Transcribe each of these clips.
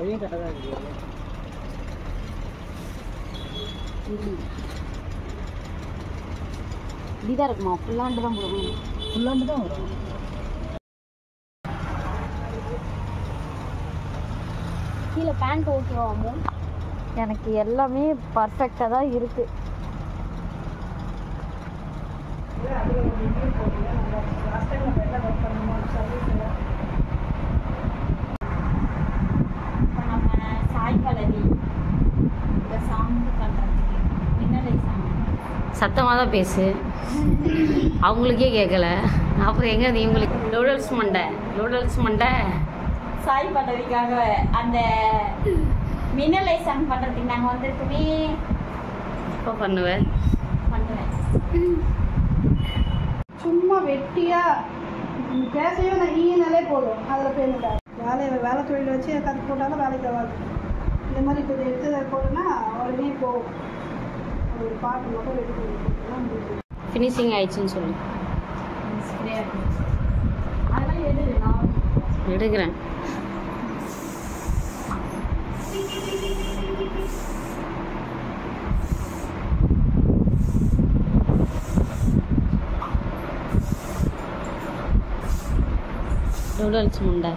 அதையும் கரெக்டாக தான் இருக்குது. இப்படிதான் இருக்குமா? ஃபுல்லாண்டு தான் போடுவோம். ஃபுல்லாண்டு தான் வரும். கீழே பேண்ட் ஓகேவாமோ? எனக்கு எல்லாமே பர்ஃபெக்டாக தான் இருக்குது. இப்போ நம்ம சாய் பல்லவி இந்த சாங் பண்ணுறதுக்கு மின்னலை சாங் சத்தமாக தான் பேசு, அவங்களுக்கே கேட்கல. அப்புறம் எங்கே இவங்களுக்கு நூடுல்ஸ் மண்டை சாய் பல்லவிக்காக அந்த மின்னலை சாங் பண்ணுறதுக்கு நாங்கள் வந்திருக்குமே. இப்போ பண்ணுவேன். சும்மா வெட்டியா பேசவே நான் ஈனாலே போதும். அதில் பேமெண்ட் வேலை தொழில் வச்சு கற்று போட்டாலும் வேலைக்கு ஆகாது. இந்த மாதிரி இப்போ எடுத்து போட்டோன்னா உடனே போகும். ஒரு பாட்டு மட்டும் ரெடி பண்ணி ஃபினிஷிங் ஆயிடுச்சுன்னு சொல்லு. அதெல்லாம் எது நான் எடுக்கிறேன். நூடுல்ஸ் முண்டை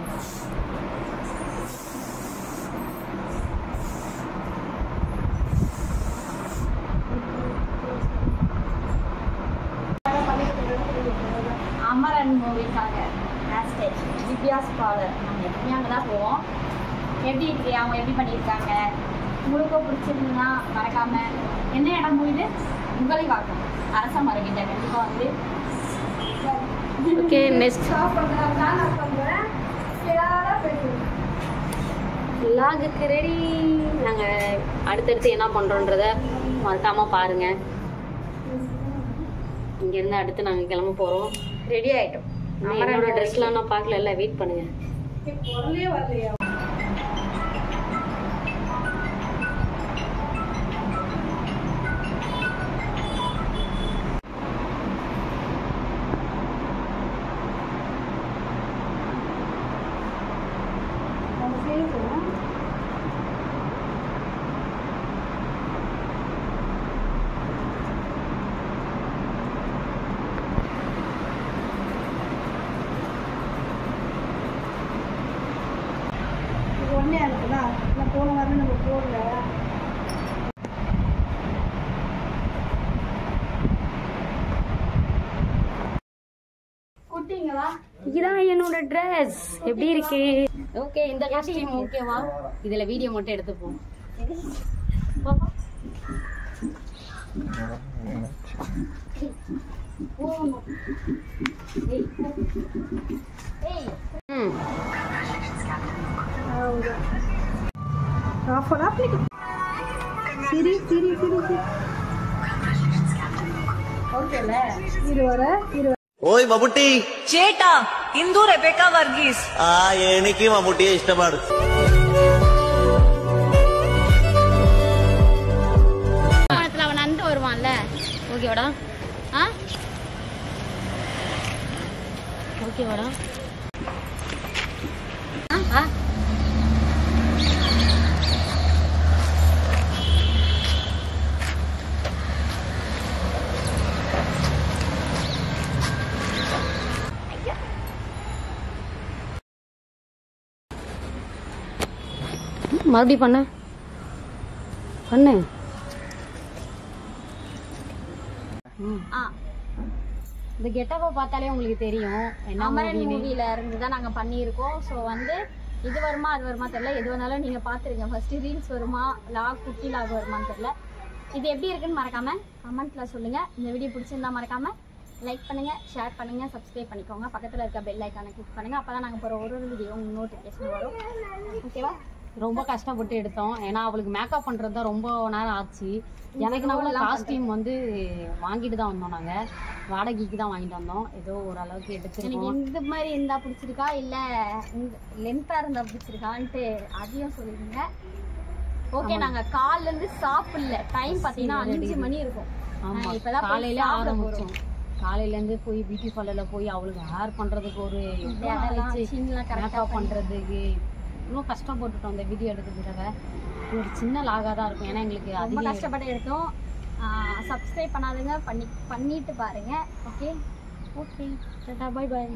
அமரன் மூவிக்காக திவ்யாஸ் பாலர் நாங்கள் எப்பவுமே அங்கே தான் போவோம். எப்படி இருக்கு, அவங்க எப்படி பண்ணியிருக்காங்க, உங்களுக்கும் பிடிச்சிருந்ததுன்னா மறக்காம. என்ன இடம் மூவிது? உங்களை பார்க்கணும். அரச மரகிட்ட கண்டிப்பாக வந்து. ஓகே, நெக்ஸ்ட் லாகுக்கு ரெடி. நாங்கள் அடுத்தடுத்து என்ன பண்ணுறோன்றத மறக்காமல் பாருங்கள். இங்கேருந்து அடுத்து நாங்கள் கிளம்ப போகிறோம். ரெடி ஆகிட்டோம். என்னோட ட்ரெஸ்லாம் நான் பார்க்கல, வெயிட் பண்ணுங்கள். பொருளே வரலையா? ஒன்னே இருக்குதா? இல்லை போன வாரம் நம்ம போகல. குட்டிங்களா? இதுதான் என்னோட ட்ரெஸ். எப்படி இருக்கு? ஓகே, இந்த காஸ்டியூம் ஓகேவா? இதுல வீடியோ மட்டும் எடுத்துப்போம். சிரி சிரி சிரி சிரி. ஓகேல ഓയ് മമ്മൂട്ടി ചേട്ടാ ഇന്ദു റെബേക്ക വർഗീസ് എനിക്ക് മമ്മൂട്ടിയെ ഇഷ്ടമാണ്. அவன் நண்டு வருவான்ல, ஓகேவாடா? ஓகேவாடா? மறுபடியும் பண்ணு. இந்த கெட்டப்பை பார்த்தாலே உங்களுக்கு தெரியும் அமரன் மூவில இருந்து தான் நாங்கள் பண்ணியிருக்கோம். ஸோ வந்து இது வருமா அது வருமா தெரியல, எது வேணாலும் நீங்கள் பார்த்துருங்க. ஃபர்ஸ்ட்டு ரீல்ஸ் வருமா, லாக் குட்டி லாக் வருமானு தெரியல. இது எப்படி இருக்குன்னு மறக்காம கமெண்ட்டில் சொல்லுங்கள். இந்த வீடியோ பிடிச்சிருந்தா மறக்காம லைக் பண்ணுங்கள், ஷேர் பண்ணுங்கள், சப்ஸ்கிரைப் பண்ணிக்கோங்க. பக்கத்தில் இருக்க பெல் ஐக்கானை கிளிக் பண்ணுங்கள். அப்போ தான் நாங்கள் போகிற ஒரு வீடியோ நோட்டிஃபிகேஷன் வரும். ஓகேவா? ரொம்ப கஷ்டப்பட்டு எடுத்தோம். ஏன்னா அவளுக்கு மேக்கப் பண்ணுறது தான் ரொம்ப நேரம் ஆச்சு. எனக்கு நம்ம காஸ்டியூம் வந்து வாங்கிட்டு தான் வந்தோம். நாங்கள் வாடகைக்கு தான் வாங்கிட்டு வந்தோம். ஏதோ ஓரளவுக்கு எடுத்துருக்கோம். இந்த மாதிரி இருந்தால் பிடிச்சிருக்கா இல்லை லென்த்தாக இருந்தால் பிடிச்சிருக்கான்ட்டு அதையும் சொல்லிடுங்க. ஓகே, நாங்கள் காலிலேருந்து சாப்பிடல. டைம் பார்த்தீங்கன்னா 5 மணி இருக்கும். ஆமாம், இப்போ காலையில் ஆரம்பித்தோம். காலையிலேருந்து போய் பியூட்டி பார்லரில் போய் அவளுக்கு ஹேர் பண்ணுறதுக்கு ஒரு மேக்கப் பண்ணுறதுக்கு இவ்வளோ கஷ்டப்பட்டுட்டோம் இந்த வீடியோ எடுக்கிறதுக்காக. ஒரு சின்ன லாகாக தான் இருக்கும், ஏன்னா எங்களுக்கு ரொம்ப கஷ்டப்பட்டு எடுத்தோம். சப்ஸ்கிரைப் பண்ணாதுங்க, பண்ணிட்டு பாருங்கள். Okay okay, Tata, bye bye.